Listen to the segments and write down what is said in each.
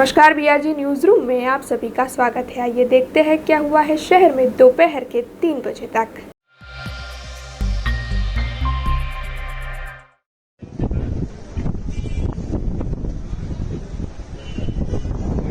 नमस्कार, BRG news room में आप सभी का स्वागत है। आइए देखते हैं क्या हुआ है शहर में दोपहर के 3 बजे तक।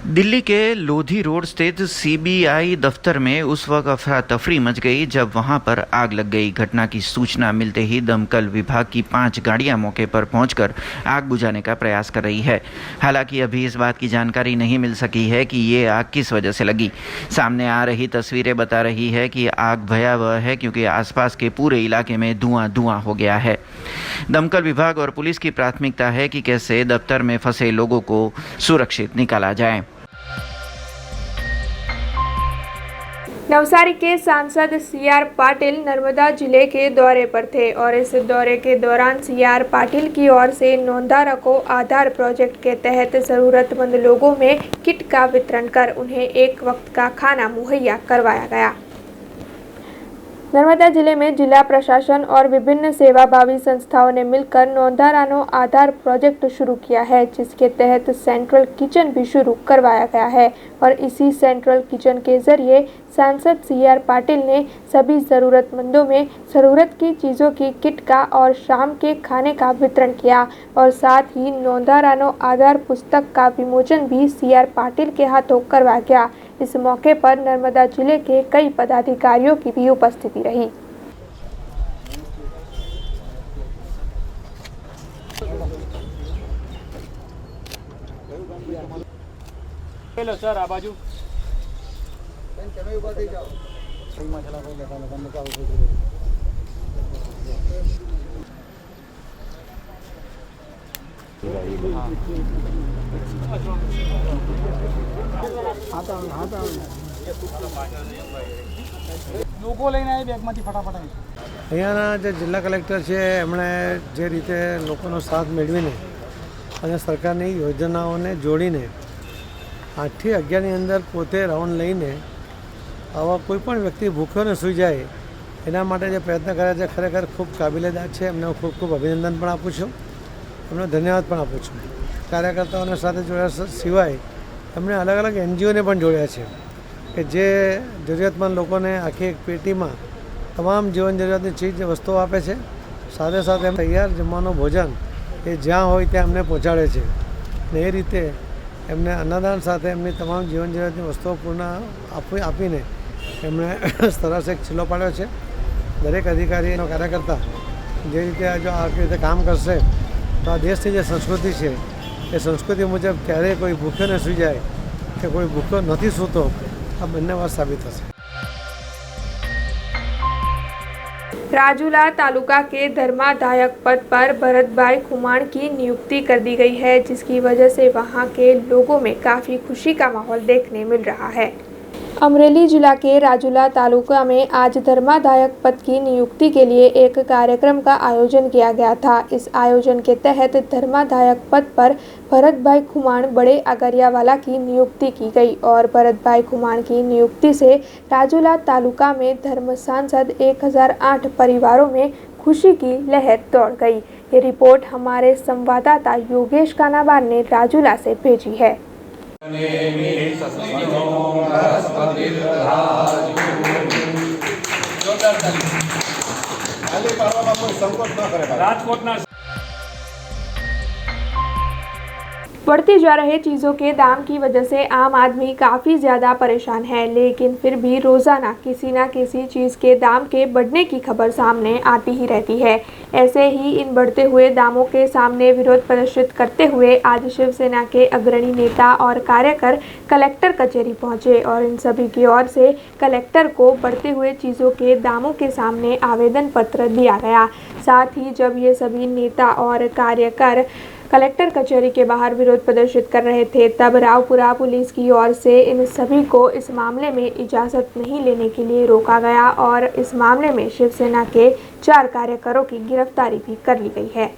दिल्ली के लोधी रोड स्थित सीबीआई दफ्तर में उस वक्त अफरा तफरी मच गई जब वहां पर आग लग गई। घटना की सूचना मिलते ही दमकल विभाग की 5 गाड़ियां मौके पर पहुंचकर आग बुझाने का प्रयास कर रही है। हालांकि अभी इस बात की जानकारी नहीं मिल सकी है कि ये आग किस वजह से लगी। सामने आ रही तस्वीरें बता रही है कि आग भयावह है क्योंकि आसपास के पूरे इलाके में धुआं हो गया है। दमकल विभाग और पुलिस की प्राथमिकता है कि कैसे दफ्तर में फंसे लोगों को सुरक्षित निकाला जाए। नवसारी के सांसद सीआर पाटिल नर्मदा जिले के दौरे पर थे और इस दौरे के दौरान सीआर पाटिल की ओर से नौंधारा को आधार प्रोजेक्ट के तहत जरूरतमंद लोगों में किट का वितरण कर उन्हें एक वक्त का खाना मुहैया करवाया गया। नर्मदा जिले में जिला प्रशासन और विभिन्न सेवाभावी संस्थाओं ने मिलकर नौंधारानो आधार प्रोजेक्ट शुरू किया है, जिसके तहत सेंट्रल किचन भी शुरू करवाया गया है और इसी सेंट्रल किचन के जरिए सांसद सीआर पाटिल ने सभी ज़रूरतमंदों में ज़रूरत की चीज़ों की किट का और शाम के खाने का वितरण किया और साथ ही नौंधारानो आधार पुस्तक का विमोचन भी सीआर पाटिल के हाथों करवाया गया। इस मौके पर नर्मदा जिले के कई पदाधिकारियों की भी उपस्थिति रही। हेलो सर, आ बाजू लोगो लઈને આવી બેગમાંથી ફટાફટ આવી। અહીંયાના જે જિલ્લા કલેક્ટર છે એમણે જે રીતે લોકોનો સાથ મેળવીને અને સરકારની યોજનાઓને જોડીને 8 થી 11ની અંદર પોતે રાઉન્ડ લઈને આવા કોઈપણ વ્યક્તિ ભૂખ્યો ન સૂઈ જાય એના માટે જે પ્રયત્ન કર્યા છે ખરેખર ખૂબ કાબિલેદાદ છે। એમને ખૂબ ખૂબ અભિનંદન પણ આપું છું, એમને ધન્યવાદ પણ આપું છું। કાર્યકર્તાઓને સાથે જોડ્યા સિવાય એમણે અલગ અલગ એનજીઓને પણ જોડ્યા છે કે જે જરૂરિયાતમંદ લોકોને આખી એક પેટીમાં તમામ જીવન જરૂરિયાતની ચીજ વસ્તુઓ આપે છે। સાથે સાથે એમ તૈયાર જમવાનું ભોજન એ જ્યાં હોય ત્યાં એમને પહોંચાડે છે ને એ રીતે એમને અન્નદાન સાથે એમની તમામ જીવન જરૂરિયાતની વસ્તુઓ પૂર્ણ આપીને એમણે સરસ એક છેલ્લો પાડ્યો છે। દરેક અધિકારી એનો કાર્યકર્તા જે રીતે જો આ રીતે કામ કરશે તો આ દેશની જે સંસ્કૃતિ છે એ સંસ્કૃતિ મુજબ ક્યારેય કોઈ ભૂખ્યો ન સૂઈ જાય કે કોઈ ભૂખ્યો નથી સૂતો, આ બંને વાત સાબિત થશે। राजूला तालुका के धर्मादायक पद पर भरत भाई खुमाण की नियुक्ति कर दी गई है, जिसकी वजह से वहां के लोगों में काफ़ी खुशी का माहौल देखने मिल रहा है। अमरेली जिला के राजूला तालुका में आज धर्मादायक पद की नियुक्ति के लिए एक कार्यक्रम का आयोजन किया गया था। इस आयोजन के तहत धर्मादायक पद पर भरत भाई खुमाण बड़े अगरियावाला की नियुक्ति की गई और भरत भाई खुमाण की नियुक्ति से राजूला तालुका में धर्म सांसद 1008 परिवारों में खुशी की लहर दौड़ गई। ये रिपोर्ट हमारे संवाददाता योगेश कानाबार ने राजूला से भेजी है। बढ़ती जा रहे चीज़ों के दाम की वजह से आम आदमी काफ़ी ज़्यादा परेशान है, लेकिन फिर भी रोज़ाना किसी न किसी चीज़ के दाम के बढ़ने की खबर सामने आती ही रहती है। ऐसे ही इन बढ़ते हुए दामों के सामने विरोध प्रदर्शित करते हुए आज शिवसेना के अग्रणी नेता और कार्यकर कलेक्टर कचहरी पहुंचे और इन सभी की ओर से कलेक्टर को बढ़ते हुए चीज़ों के दामों के सामने आवेदन पत्र दिया गया। साथ ही जब ये सभी नेता और कार्यकर कलेक्टर कचहरी के बाहर विरोध प्रदर्शित कर रहे थे, तब रावपुरा पुलिस की ओर से इन सभी को इस मामले में इजाज़त नहीं लेने के लिए रोका गया और इस मामले में शिवसेना के 4 कार्यकरों की गिरफ्तारी भी कर ली गई है।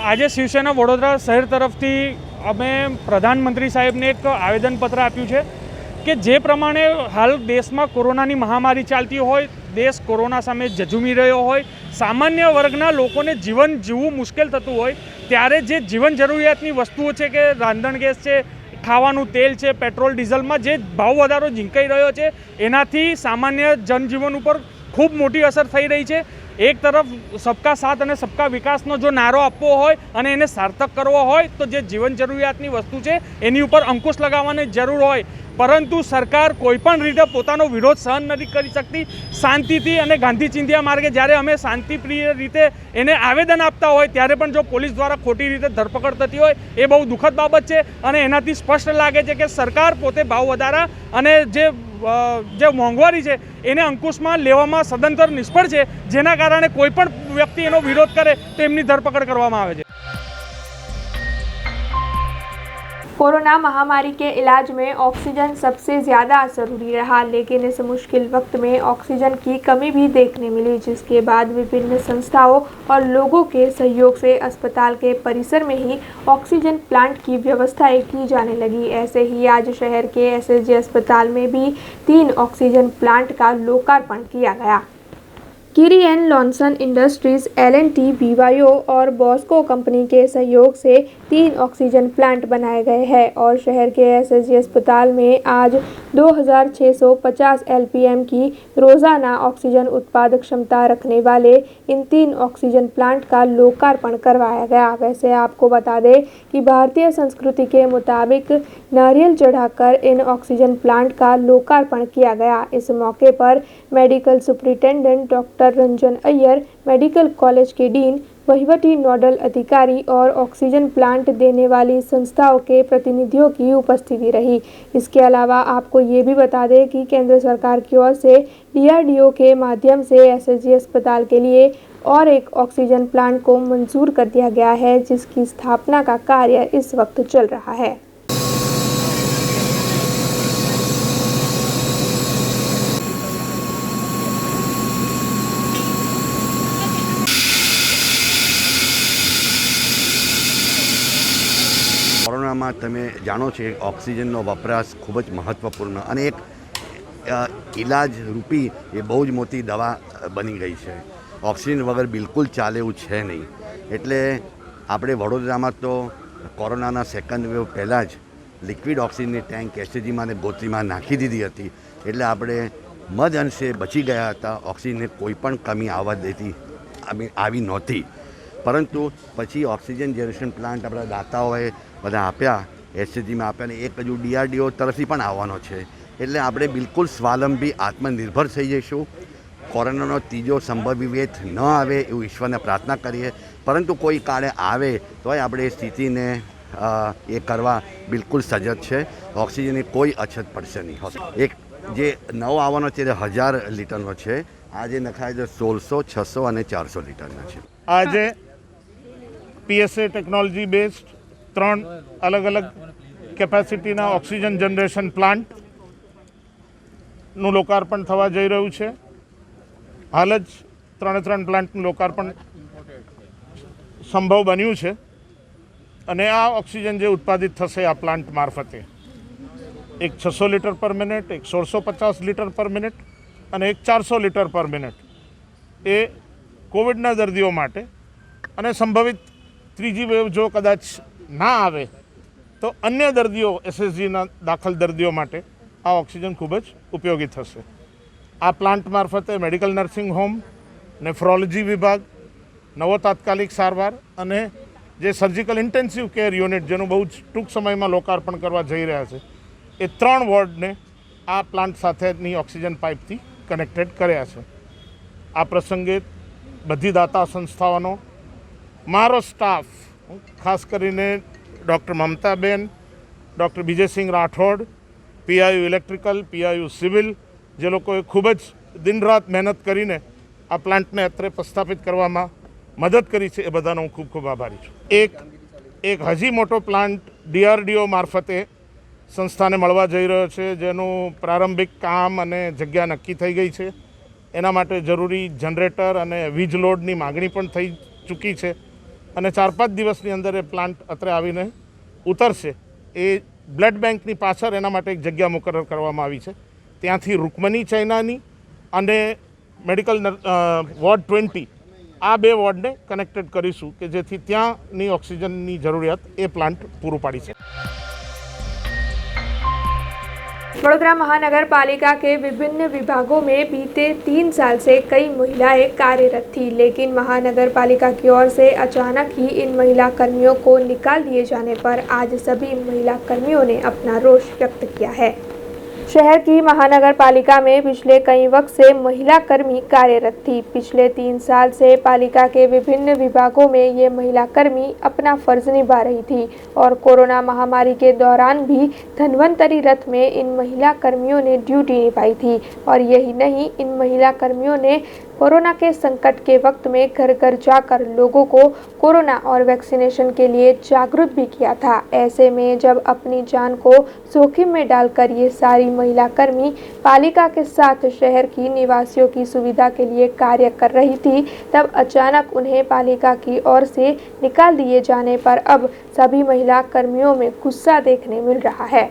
આજે શિવસેના વડોદરા શહેર તરફથી અમે પ્રધાનમંત્રી સાહેબને એક આવેદનપત્ર આપ્યું છે કે જે પ્રમાણે હાલ દેશમાં કોરોનાની મહામારી ચાલતી હોય, દેશ કોરોના સામે ઝઝૂમી રહ્યો હોય, સામાન્ય વર્ગના લોકોને જીવન જીવવું મુશ્કેલ થતું હોય, ત્યારે જે જીવન જરૂરિયાતની વસ્તુઓ છે કે રાંધણ ગેસ છે, ખાવાનું તેલ છે, પેટ્રોલ ડીઝલમાં જે ભાવ વધારો ઝીંકાઈ રહ્યો છે, એનાથી સામાન્ય જનજીવન ઉપર ખૂબ મોટી અસર થઈ રહી છે. એક તરફ સબકા સાથ અને સબકા વિકાસનો જો નારો આપવો હોય અને એને સાર્થક કરવો હોય તો જે જીવન જરૂરિયાતની વસ્તુ છે એની ઉપર અંકુશ લગાવવાની જરૂર હોય, પરંતુ સરકાર કોઈપણ રીતે પોતાનો વિરોધ સહન નથી કરી શકતી. શાંતિથી અને ગાંધી ચિંધ્યા માર્ગે જ્યારે અમે શાંતિપ્રિય રીતે એને આવેદન આપતા હોય ત્યારે પણ જો પોલીસ દ્વારા ખોટી રીતે ધરપકડ થતી હોય એ બહુ દુઃખદ બાબત છે. અને એનાથી સ્પષ્ટ લાગે છે કે સરકાર પોતે ભાવ વધારા અને જે મોંઘવારી છે એને અંકુશમાં લેવામાં સદંતર નિષ્ફળ છે, જેના કારણે કોઈ પણ વ્યક્તિ એનો વિરોધ કરે તો એમની ધરપકડ કરવામાં આવે છે. कोरोना महामारी के इलाज में ऑक्सीजन सबसे ज़्यादा ज़रूरी रहा, लेकिन इस मुश्किल वक्त में ऑक्सीजन की कमी भी देखने मिली, जिसके बाद विभिन्न संस्थाओं और लोगों के सहयोग से अस्पताल के परिसर में ही ऑक्सीजन प्लांट की व्यवस्थाएं की जाने लगी. ऐसे ही आज शहर के एसएसजी अस्पताल में भी 3 ऑक्सीजन प्लांट का लोकार्पण किया गया. कीरी एंड लॉन्सन इंडस्ट्रीज, L&T, BYO और बॉस्को कंपनी के सहयोग से 3 ऑक्सीजन प्लांट बनाए गए हैं और शहर के एसएसजी अस्पताल में आज 2650 LPM की रोज़ाना ऑक्सीजन उत्पादक क्षमता रखने वाले इन 3 ऑक्सीजन प्लांट का लोकार्पण करवाया गया. वैसे आपको बता दें कि भारतीय संस्कृति के मुताबिक नारियल चढ़ाकर इन ऑक्सीजन प्लांट का लोकार्पण किया गया. इस मौके पर medical superintendent doctor Ranjan Iyer, medical college के डीन, वहीवटी नोडल अधिकारी और ऑक्सीजन प्लांट देने वाली संस्थाओं के प्रतिनिधियों की उपस्थिति रही. इसके अलावा आपको ये भी बता दें कि केंद्र सरकार की ओर से DRDO के माध्यम से एसएसजी अस्पताल के लिए और एक ऑक्सीजन प्लांट को मंजूर कर दिया गया है, जिसकी स्थापना का कार्य इस वक्त चल रहा है. કોરોનામાં તમે જાણો છો ઓક્સિજનનો વપરાશ ખૂબ જ મહત્ત્વપૂર્ણ અને એક ઇલાજ રૂપી એ બહુ જ મોટી દવા બની ગઈ છે. ઓક્સિજન વગર બિલકુલ ચાલે એવું છે નહીં. એટલે આપણે વડોદરામાં તો કોરોનાના સેકન્ડ વેવ પહેલાં જ લિક્વિડ ઓક્સિજનની ટેન્ક એસએજીમાં અને ગોત્રીમાં નાખી દીધી હતી. એટલે આપણે મદ અંશે બચી ગયા હતા. ઓક્સિજનને કોઈ પણ કમી આવી નહોતી. પરંતુ પછી ઓક્સિજન જનરેશન પ્લાન્ટ આપણા દાતાઓએ બધા આપ્યા, એસએજીમાં આપ્યા અને એક હજુ DRDO તરફથી પણ આવવાનો છે. એટલે આપણે બિલકુલ સ્વાવલંબી આત્મનિર્ભર થઈ જઈશું. કોરોનાનો ત્રીજો સંભવિત વેવ ન આવે એવું ઈશ્વરને પ્રાર્થના કરીએ, પરંતુ કોઈ કાળે આવે તોય આપણે એ સ્થિતિને એ કરવા બિલકુલ સજજ છે. ઓક્સિજનની કોઈ અછત પડશે નહીં. એક જે નવો આવવાનો છે તે 1000 લીટરનો છે. આજે નખાય છે 1600, 600 અને 400 લીટરના છે. આજે PSA ટેકનોલોજી બેઝડ 3 અલગ અલગ કેપેસિટીના ઓક્સિજન જનરેશન પ્લાન્ટનું લોકાર્પણ થવા જઈ રહ્યું છે. હાલ જ 3 પ્લાન્ટનું લોકાર્પણ સંભવ બન્યું છે અને આ ઓક્સિજન જે ઉત્પાદિત થશે આ પ્લાન્ટ મારફતે એક 600 લીટર પર મિનિટ, એક 1650 લીટર પર મિનિટ અને એક 400 લીટર પર મિનિટ એ કોવિડના દર્દીઓ માટે અને સંભવિત ત્રીજી વેવ જો કદાચ ના આવે તો અન્ય દર્દીઓ એસએસજીના દાખલ દર્દીઓ માટે આ ઓક્સિજન ખૂબ જ ઉપયોગી થશે. આ પ્લાન્ટ મારફતે મેડિકલ નર્સિંગ હોમ, નેફ્રોલોજી વિભાગ, નવો તાત્કાલિક સારવાર અને જે સર્જિકલ ઇન્ટેન્સિવ કેર યુનિટ જેનું બહુ જ ટૂંક સમયમાં લોકાર્પણ કરવા જઈ રહ્યા છે એ 3 વોર્ડને આ પ્લાન્ટ સાથેની ઓક્સિજન પાઇપથી કનેક્ટેડ કર્યા છે. આ પ્રસંગે બધી દાતા સંસ્થાઓનો મારો સ્ટાફ, ખાસ કરીને doctor Mamtaben, doctor Vijaysinh Rathod, PIU electrical, PIU civil, જે લોકોએ ખૂબ જ દિન રાત મહેનત કરીને આ પ્લાન્ટને અત્રે પ્રસ્થાપિત કરવામાં મદદ કરી છે એ બધાનો હું ખૂબ ખૂબ આભારી છું. એક હજી મોટો પ્લાન્ટ DRDO મારફતે સંસ્થાને મળવા જઈ રહ્યો છે, જેનું પ્રારંભિક કામ અને જગ્યા નક્કી થઈ ગઈ છે. એના માટે જરૂરી જનરેટર અને વીજ લોડની માગણી પણ થઈ ચૂકી છે અને 4-5 દિવસની અંદર એ પ્લાન્ટ અત્રે આવીને ઉતરશે એ બ્લડ બેંકની પાછળ એના માટે એક જગ્યા મુકરર કરવામાં આવી છે. ત્યાંથી રૂકમણી ચાઇનાની અને મેડિકલ વોર્ડ 20 આ બે વોર્ડને કનેક્ટેડ કરીશું કે જેથી ત્યાંની ઓક્સિજનની જરૂરિયાત એ પ્લાન્ટ પૂરું પાડી શકે. वडोदरा महानगर पालिका के विभिन्न विभागों में बीते 3 साल से कई महिलाएं कार्यरत थी, लेकिन महानगर पालिका की ओर से अचानक ही इन महिला कर्मियों को निकाल दिए जाने पर आज सभी महिला कर्मियों ने अपना रोष व्यक्त किया है. शहर की महानगर पालिका में पिछले कई वक्त से महिला कर्मी कार्यरत थी. पिछले 3 साल से पालिका के विभिन्न विभागों में ये महिला कर्मी अपना फर्ज निभा रही थी और कोरोना महामारी के दौरान भी धन्वंतरी रथ में इन महिला कर्मियों ने ड्यूटी निभाई थी. और यही नहीं, इन महिला कर्मियों ने कोरोना के संकट के वक्त में घर घर जाकर लोगों को कोरोना और वैक्सीनेशन के लिए जागरूक भी किया था. ऐसे में जब अपनी जान को जोखिम में डालकर ये सारी महिला कर्मी पालिका के साथ शहर की निवासियों की सुविधा के लिए कार्य कर रही थी, तब अचानक उन्हें पालिका की ओर से निकाल दिए जाने पर अब सभी महिला कर्मियों में गुस्सा देखने मिल रहा है.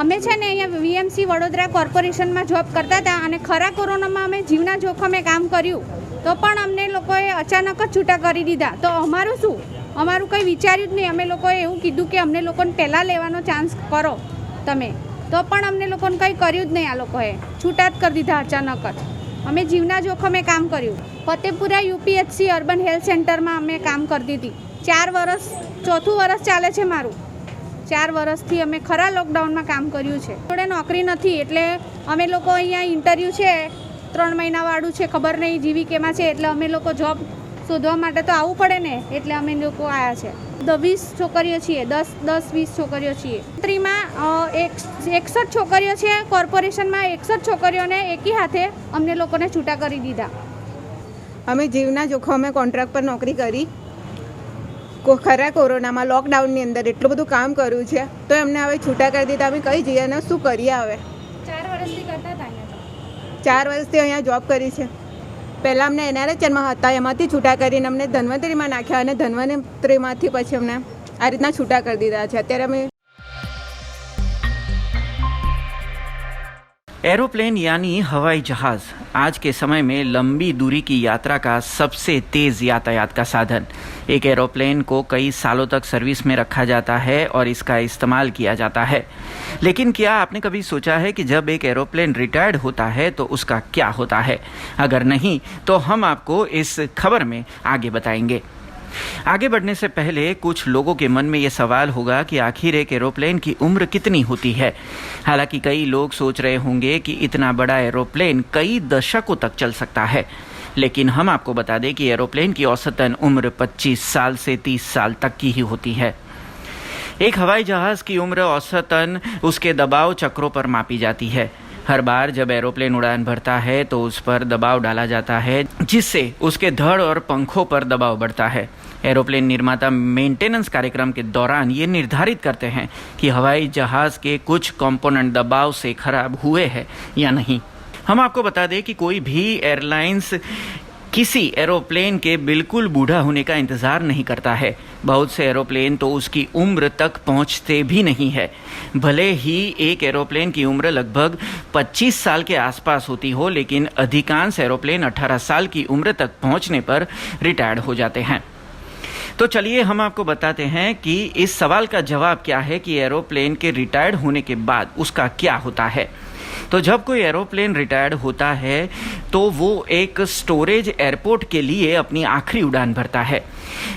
અમે છે ને અહીંયા વીએમસી વડોદરા કોર્પોરેશનમાં જોબ કરતા હતા અને ખરા કોરોનામાં અમે જીવના જોખમે કામ કર્યું તો પણ અમને લોકોએ અચાનક જ છૂટા કરી દીધા. તો અમારું શું? અમારું કંઈ વિચાર્યું જ નહીં. અમે લોકોએ એવું કીધું કે અમને લોકોને પહેલાં લેવાનો ચાન્સ કરો તમે, તો પણ અમને લોકોને કંઈ કર્યું જ નહીં. આ લોકોએ છૂટા જ કરી દીધા અચાનક જ. અમે જીવના જોખમે કામ કર્યું. ફતેપુરા યુપીએચસી અર્બન હેલ્થ સેન્ટરમાં અમે કામ કરતી હતી. 4 વર્ષ, ચોથું વર્ષ ચાલે છે મારું. 4 વર્ષથી અમે ખરા લોકડાઉનમાં કામ કર્યું છે. જોડે નોકરી નથી એટલે અમે લોકો અહીંયા ઇન્ટરવ્યૂ છે 3 મહિનાવાળું છે, ખબર નહીં જીવીકેમાં છે, એટલે અમે લોકો જોબ શોધવા માટે તો આવવું પડે ને, એટલે અમે લોકો આવ્યા છે. 20 છોકરીઓ છીએ, 10-20 છોકરીઓ છીએ. મંત્રીમાં 61 છોકરીઓ છે, કોર્પોરેશનમાં 61 છોકરીઓને એકી હાથે અમને લોકોને છૂટા કરી દીધા. અમે જીવના જોખમે કોન્ટ્રાક્ટ પર નોકરી કરી. ખરા કોરોનામાં લોકડાઉનની અંદર એટલું બધું કામ કર્યું છે તો એમને હવે છૂટા કરી દીધા. અમે કઈ જઈએ અને શું કરીએ? હવે 4 વર્ષથી કરતા હતા. 4 વર્ષથી અહીંયા જોબ કરી છે. પહેલાં અમને એનઆરએચમાં હતા, એમાંથી છૂટા કરીને અમને ધન્વંતરીમાં નાખ્યા અને ધન્વંતરીમાંથી પછી અમને આ રીતના છૂટા કરી દીધા છે. અત્યારે અમે एरोप्लेन यानी हवाई जहाज आज के समय में लंबी दूरी की यात्रा का सबसे तेज यातायात का साधन. एक एरोप्लेन को कई सालों तक सर्विस में रखा जाता है और इसका इस्तेमाल किया जाता है. लेकिन क्या आपने कभी सोचा है कि जब एक एरोप्लेन रिटायर्ड होता है तो उसका क्या होता है? अगर नहीं तो हम आपको इस खबर में आगे बताएंगे. आगे बढ़ने से पहले कुछ लोगों के मन में ये सवाल होगा कि आखिर एक एरोप्लेन की उम्र कितनी होती है. हालांकि कई लोग सोच रहे होंगे कि इतना बड़ा एरोप्लेन कई दशकों तक चल सकता है, लेकिन हम आपको बता दें कि एरोप्लेन की औसतन उम्र 25 साल से 30 साल तक की ही होती है. एक हवाई जहाज की उम्र औसतन उसके दबाव चक्रों पर मापी जाती है. हर बार जब एरोप्लेन उड़ान भरता है तो उस पर दबाव डाला जाता है, जिससे उसके धड़ और पंखों पर दबाव बढ़ता है. एरोप्लेन निर्माता मेंटेनेंस कार्यक्रम के दौरान ये निर्धारित करते हैं कि हवाई जहाज के कुछ कंपोनेंट दबाव से खराब हुए हैं या नहीं. हम आपको बता दें कि कोई भी एयरलाइंस किसी एरोप्लेन के बिल्कुल बूढ़ा होने का इंतज़ार नहीं करता है. बहुत से एरोप्लेन तो उसकी उम्र तक पहुंचते भी नहीं है. भले ही एक एरोप्लेन की उम्र लगभग 25 साल के आसपास होती हो, लेकिन अधिकांश एरोप्लेन 18 साल की उम्र तक पहुंचने पर रिटायर्ड हो जाते हैं. तो चलिए हम आपको बताते हैं कि इस सवाल का जवाब क्या है कि एरोप्लेन के रिटायर्ड होने के बाद उसका क्या होता है. तो जब कोई एरोप्लेन रिटायर्ड होता है तो वो एक स्टोरेज एयरपोर्ट के लिए अपनी आखिरी उड़ान भरता है.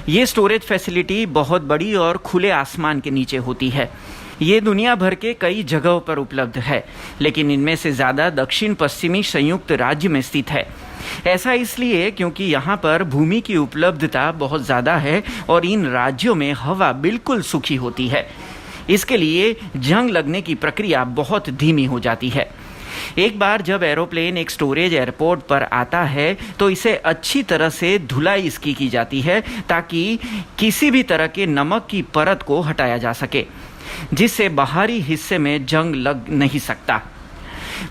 ये स्टोरेज फैसिलिटी बहुत बड़ी और खुले आसमान के नीचे होती है. ये दुनिया भर के कई जगहों पर उपलब्ध है, लेकिन इनमें से ज़्यादा दक्षिण पश्चिमी संयुक्त राज्य में स्थित है. ऐसा इसलिए क्योंकि यहाँ पर भूमि की उपलब्धता बहुत ज़्यादा है और इन राज्यों में हवा बिल्कुल सूखी होती है. इसके लिए जंग लगने की प्रक्रिया बहुत धीमी हो जाती है। एक बार जब एरोप्लेन एक स्टोरेज एयरपोर्ट पर आता है तो इसे अच्छी तरह से धुलाई इसकी की जाती है ताकि किसी भी तरह के नमक की परत को हटाया जा सके, जिससे बाहरी हिस्से में जंग लग नहीं सकता।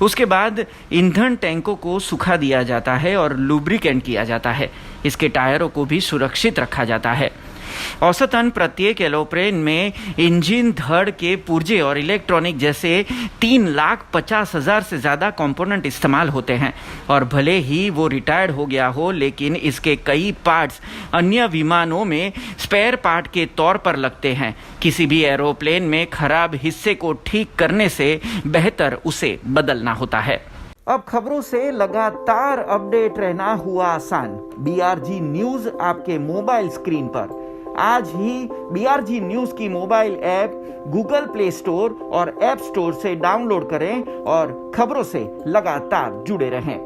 उसके बाद ईंधन टैंकों को सुखा दिया जाता है और लुब्रिकेंट किया जाता है। इसके टायरों को भी सुरक्षित रखा जाता है। औसतन प्रत्येक एरोप्लेन में इंजन, धड़ के पुर्जे और इलेक्ट्रॉनिक जैसे 3,50,000 से ज़्यादा कंपोनेंट इस्तेमाल होते हैं। और भले ही वो रिटायर्ड हो गया हो, लेकिन इसके कई पार्ट्स अन्य विमानों में स्पेयर पार्ट के तौर पर लगते हैं। किसी भी एरोप्लेन में खराब हिस्से को ठीक करने से बेहतर उसे बदलना होता है। अब खबरों से लगातार अपडेट रहना हुआ आसान। BRG न्यूज़ आपके मोबाइल स्क्रीन पर। आज ही BRG न्यूज़ की mobile app Google play store और ऐप स्टोर से डाउनलोड करें और खबरों से लगातार जुड़े रहें।